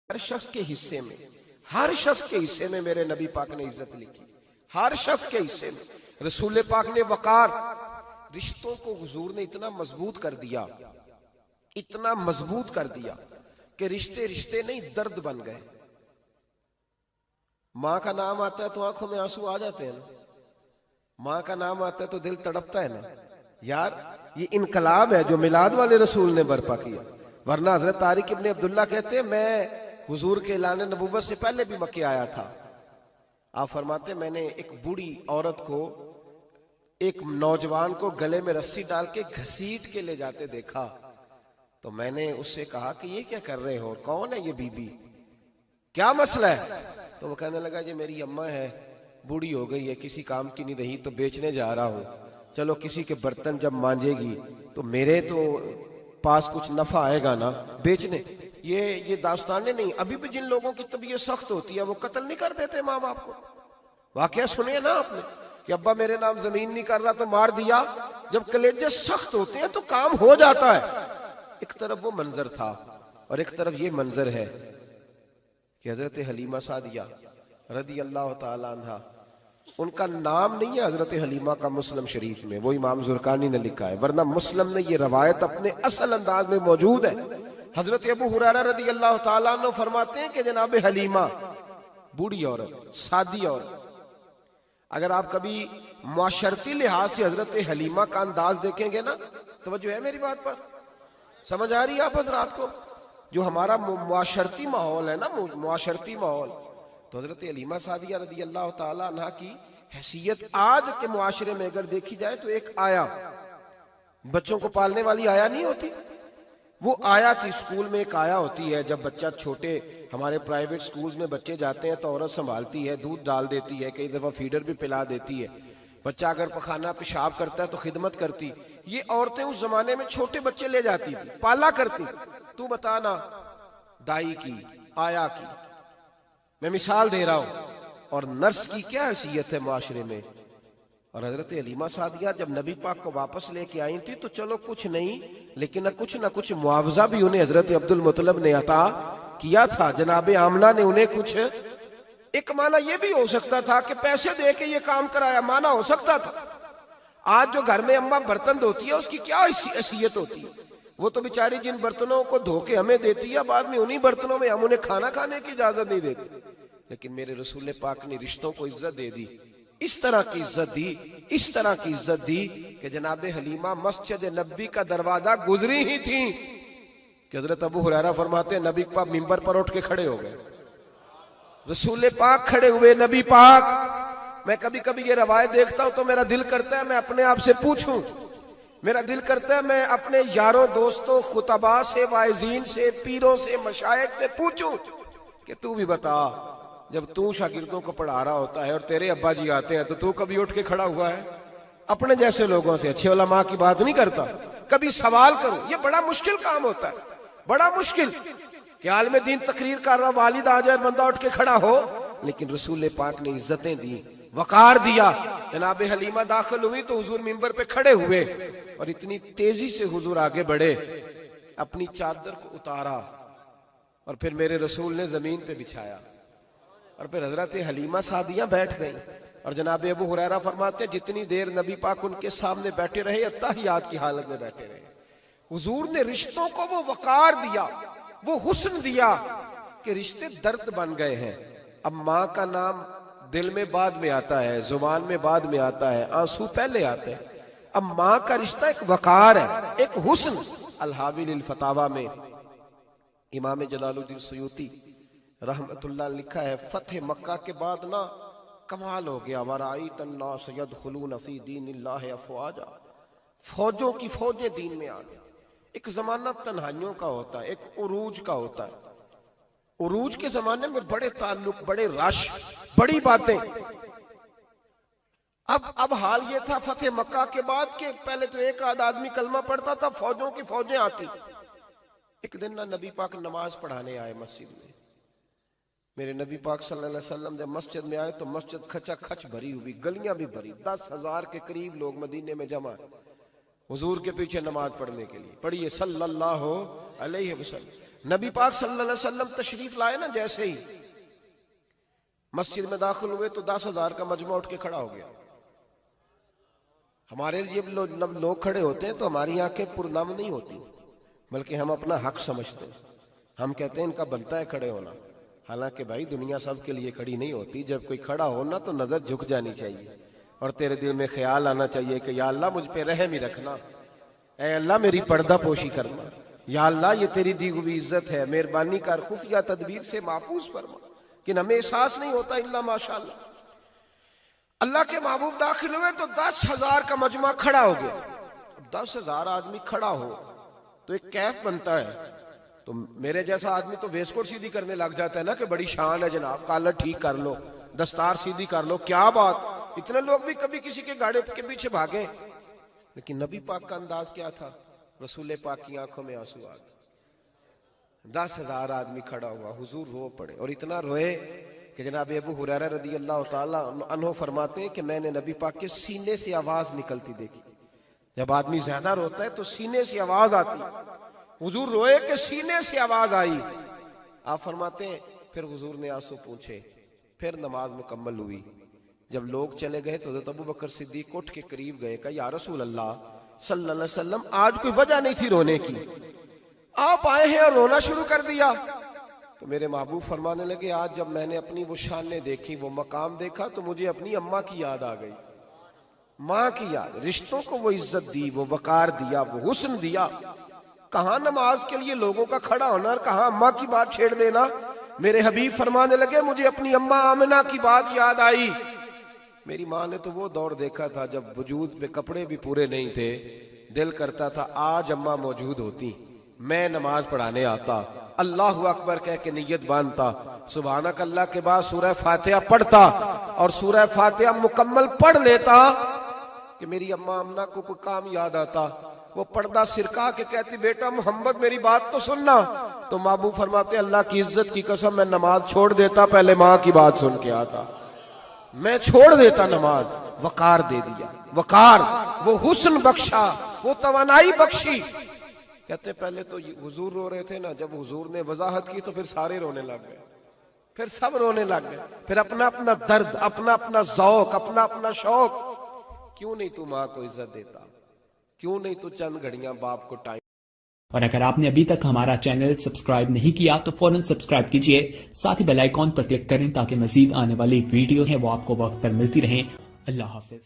हर शख्स के हिस्से में, हर शख्स के हिस्से में मेरे नबी पाक ने इज्जत लिखी, हर शख्स के हिस्से में। रसूल पाक ने वकार, रिश्तों को हुजूर ने इतना मजबूत कर दिया, इतना मजबूत कर दिया कि रिश्ते रिश्ते नहीं दर्द बन गए। माँ का नाम आता है तो आंखों में आंसू आ जाते हैं ना, माँ का नाम आता है तो दिल तड़पता है ना यार। ये इनकलाब है जो मिलाद वाले रसूल ने बर्पा किया। वरना हजरत तारिक इब्ने अब्दुल्ला कहते हैं मैं हुजूर के ऐलान नबूवत से पहले भी मक्के आया था। आप फरमाते मैंने एक बूढ़ी औरत को, एक नौजवान को गले में रस्सी डाल के घसीट के ले जाते देखा, तो मैंने उससे कहा कि ये क्या कर रहे हो, कौन है ये बीबी, क्या मसला है? तो वो कहने लगा जी मेरी अम्मा है, बूढ़ी हो गई है, किसी काम की नहीं रही, तो बेचने जा रहा हूं। चलो किसी के बर्तन जब मांजेगी तो मेरे तो पास कुछ नफा आएगा ना बेचने। ये दास्तानें नहीं। अभी भी जिन लोगों की तबीयत सख्त होती है वो कत्ल नहीं कर देते माँ बाप को। वाकया सुने ना आपने कि अब्बा मेरे नाम जमीन नहीं कर रहा तो मार दिया। जब कलेजे सख्त होते हैं तो काम हो जाता है। एक तरफ वो मंजर था और एक तरफ ये मंजर है कि हजरत हलीमा सादिया रदी अल्लाह ताला अन्हा, उनका नाम नहीं है हजरत हलीमा का मुस्लिम शरीफ में, वो इमाम जुरकानी ने लिखा है, वरना मुस्लिम में ये रवायत अपने असल अंदाज में मौजूद है। हजरत अबू हुरैरा रदी अल्लाह ताला अन्हु फरमाते हैं कि जनाब हलीमा बूढ़ी औरत, सादी औरत। अगर आप कभी मुआशरती लिहाज से हजरत हलीमा का अंदाज देखेंगे ना, तवज्जो है मेरी बात पर, समझ आ रही है आप हजरात को? जो हमारा मुआशरती माहौल है ना, मुआशरती माहौल, तो हजरत हलीमा सादिया रदी अल्लाह ताला अन्हा की हैसियत आज के मुआशरे में अगर देखी जाए तो एक आया, बच्चों को पालने वाली आया नहीं होती, वो आया थी। स्कूल में एक आया होती है, जब बच्चा छोटे हमारे प्राइवेट स्कूल्स में बच्चे जाते हैं तो औरत संभालती है, दूध डाल देती है, कई दफा फीडर भी पिला देती है। बच्चा अगर पखाना पेशाब करता है तो खिदमत करती। ये औरतें उस जमाने में छोटे बच्चे ले जाती थी, पाला करती। तू बताना दाई की, आया की, मैं मिसाल दे रहा हूं, और नर्स की क्या हैसियत है माशरे में। और हजरत हलीमा सादिया जब नबी पाक को वापस लेके आई थी तो चलो कुछ नहीं, लेकिन ना कुछ मुआवजा भी उन्हें हजरत अब्दुल मुत्तलिब ने अता किया था। जनाबे आमना ने उन्हें कुछ, एक माना यह भी हो सकता था कि पैसे दे के ये काम कराया, माना हो सकता था। आज जो घर में अम्मा बर्तन धोती है उसकी क्या हैसियत होती है? वो तो बेचारी जिन बर्तनों को धो के हमें देती है, बाद में उन्हीं बर्तनों में हम उन्हें खाना खाने की इजाजत नहीं देते। लेकिन मेरे रसूल पाक ने रिश्तों को इज्जत दे दी, इस तरह की इज्जत दी, इस तरह की इज्जत दी कि जनाबे हलीमा मस्जिद नबी का दरवाजा गुजरी ही थी कि हजरत अबू हुरैरा फरमाते हैं नबी पाक मिंबर पर उठ के खड़े हो गए। रसूल पाक खड़े हुए, नबी पाक। मैं कभी कभी ये रवायत देखता हूं तो मेरा दिल करता है मैं अपने आप से पूछूं, मेरा दिल करता है मैं अपने यारों दोस्तों खुतबा से, वाइजीन से, पीरों से, मशाइख से पूछूं कि तू भी बता, जब तू शागिर्दों को पढ़ा रहा होता है और तेरे अब्बा जी आते हैं तो तू कभी उठ के खड़ा हुआ है? अपने जैसे लोगों से, अच्छे उलमा की बात नहीं करता, कभी सवाल करो। ये बड़ा मुश्किल काम होता है, बड़ा मुश्किल कि आलिम दीन तकरीर कर रहा, वालिद आ जाए, बंदा उठ के खड़ा हो। लेकिन रसूल पाक ने इज्जतें दी, वकार दिया। जनाब हलीमा दाखिल हुई तो हुजूर मिंबर पे खड़े हुए और इतनी तेजी से हुजूर आगे बढ़े, अपनी चादर को उतारा और फिर मेरे रसूल ने जमीन पे बिछाया और फिर हजरत हलीमा सादिया बैठ गई। और जनाब अबू हुरैरा फरमाते जितनी देर नबी पाक उनके सामने बैठे रहे, अत्तहियात की हालत में बैठे रहे। हुजूर ने रिश्तों को वो वकार दिया, वो हुस्न दिया कि रिश्ते दर्द बन गए हैं। अब माँ का नाम दिल में बाद में आता है, जुबान में बाद में आता है, आंसू पहले आते हैं। अब माँ का रिश्ता एक वकार है, एक हुस्न। अल-हावी लिल फतावा में इमाम जलालुद्दीन सयूती रहमतुल्लाह लिखा है, फतेह मक्का के बाद ना कमाल हो गया, वराईत अन्नास यदखुलून फी दीनिल्लाहि अफवाजा, फौजों की फौजें दीन में आ गई। एक जमाना तन्हाइयों का होता है, एक उरूज का होता है। उरूज के जमाने में बड़े ताल्लुक, बड़े रश, बड़ी बातें। अब हाल ये था फतेह मक्का के बाद के पहले तो एक आध आदमी कलमा पढ़ता था, फौजों की फौजें आती। एक दिन ना नबी पाक नमाज पढ़ाने आए मस्जिद में। मेरे नबी पाक सल्लल्लाहु अलैहि वसल्लम जब मस्जिद में आए तो मस्जिद खचा खच भरी हुई, गलियां भी भरी, 10,000 के करीब लोग मदीने में जमा हुजूर के पीछे नमाज पढ़ने के लिए। पढ़िए सल्लल्लाहु अलैहि वसल्लम। नबी पाक सल्लल्लाहु अलैहि वसल्लम तशरीफ लाए ना, जैसे ही मस्जिद में दाखिल हुए तो 10,000 का मजमा उठ के खड़ा हो गया। हमारे लिए लोग खड़े होते हैं तो हमारी आंखें पुरनम नहीं होती, बल्कि हम अपना हक समझते हैं। हम कहते हैं इनका बनता है खड़े होना, हालांकि भाई दुनिया सब के लिए खड़ी नहीं होती। जब कोई खड़ा हो ना तो नजर झुक जानी चाहिए और तेरे दिल में ख्याल आना चाहिए कि या अल्लाह मुझ पे रहम ही रखना, ऐ अल्लाह मेरी पर्दा पोशी करना, या अल्लाह ये तेरी दी हुई इज्जत है, मेहरबानी कर, खुफिया तदबीर से महफूज फरमा। कि हमें एहसास नहीं होता इल्ला माशाअल्लाह। अल्लाह के महबूब दाखिल हुए तो 10,000 का मजमा खड़ा हो गया। 10,000 आदमी खड़ा हो तो एक कैफ बनता है। तो मेरे जैसा आदमी तो वेस्टकोट सीधी करने लग जाता है ना कि बड़ी शान है जनाब, कॉलर ठीक कर लो, दस्तार सीधी कर लो, क्या बात। इतने लोग भी कभी किसी के गाड़े के पीछे भागे, लेकिन नबी पाक का अंदाज क्या था? रसूल पाक की आंखों में आंसू आ गए। 10,000 आदमी खड़ा हुआ, हुजूर रो पड़े और इतना रोए कि जनाब अबू हुरैरा रदी अल्लाह ताला अन्हु फरमाते हैं कि मैंने नबी पाक के सीने से आवाज निकलती देखी। जब आदमी ज्यादा रोता है तो सीने से आवाज आती। हुजूर रोए कि सीने से आवाज आई। आप फरमाते हैं फिर हुजूर ने आंसू पूछे, फिर नमाज मुकम्मल हुई। जब लोग चले गए तो हज़रत अबू बकर सिद्दीक उठ के करीब गए, कहा या रसूल अल्लाह सल्लल्लाहु अलैहि वसल्लम, आज कोई वजह नहीं थी रोने की, आप आए हैं और रोना शुरू कर दिया। तो मेरे महबूब फरमाने लगे, आज जब मैंने अपनी वो शानें देखी, वो मकाम देखा, तो मुझे अपनी अम्मा की याद आ गई, माँ की याद। रिश्तों को वो इज्जत दी, वो वकार दिया, वो हुस्न दिया। कहाँ नमाज के लिए लोगों का खड़ा होना और कहाँ अम्मा की बात छेड़ देना। मेरे हबीब फरमाने लगे, मुझे अपनी अम्मा आमिना की बात याद आई। मेरी माँ ने तो वो दौर देखा था जब वजूद पे कपड़े भी पूरे नहीं थे, दिल करता था आज अम्मा मौजूद होती, मैं नमाज पढ़ाने आता, अल्लाहु अकबर कह के नियत बांधता, सुभानक अल्लाह के बाद सूरह फातिहा पढ़ता और सूरह फातिहा मुकम्मल पढ़ लेता कि मेरी अम्मा अम्ना को कोई काम याद आता। वो पर्दा सिरका के कहती, बेटा मोहम्मद मेरी बात तो सुनना। तो महबूब फरमाते, अल्लाह की इज्जत की कसम मैं नमाज छोड़ देता, पहले माँ की बात सुन के आता, मैं छोड़ देता नमाज। वकार दे दिया, वकार, वो हुस्न बख्शा, वो तवानाई बख्शी। कहते पहले तो हुजूर रो रहे थे ना, जब हुजूर ने वजाहत की तो फिर सारे रोने लग गए, फिर सब रोने लग गए, फिर अपना अपना दर्द, अपना अपना ज़ौक़, अपना अपना शौक। क्यों नहीं तू माँ को इज्जत देता, क्यों नहीं तू चंद घड़ियां बाप को टाइम। और अगर आपने अभी तक हमारा चैनल सब्सक्राइब नहीं किया तो फौरन सब्सक्राइब कीजिए, साथ ही बेल आइकॉन पर क्लिक करें ताकि मजीद आने वाली वीडियो है वो आपको वक्त पर मिलती रहे। अल्लाह हाफिज।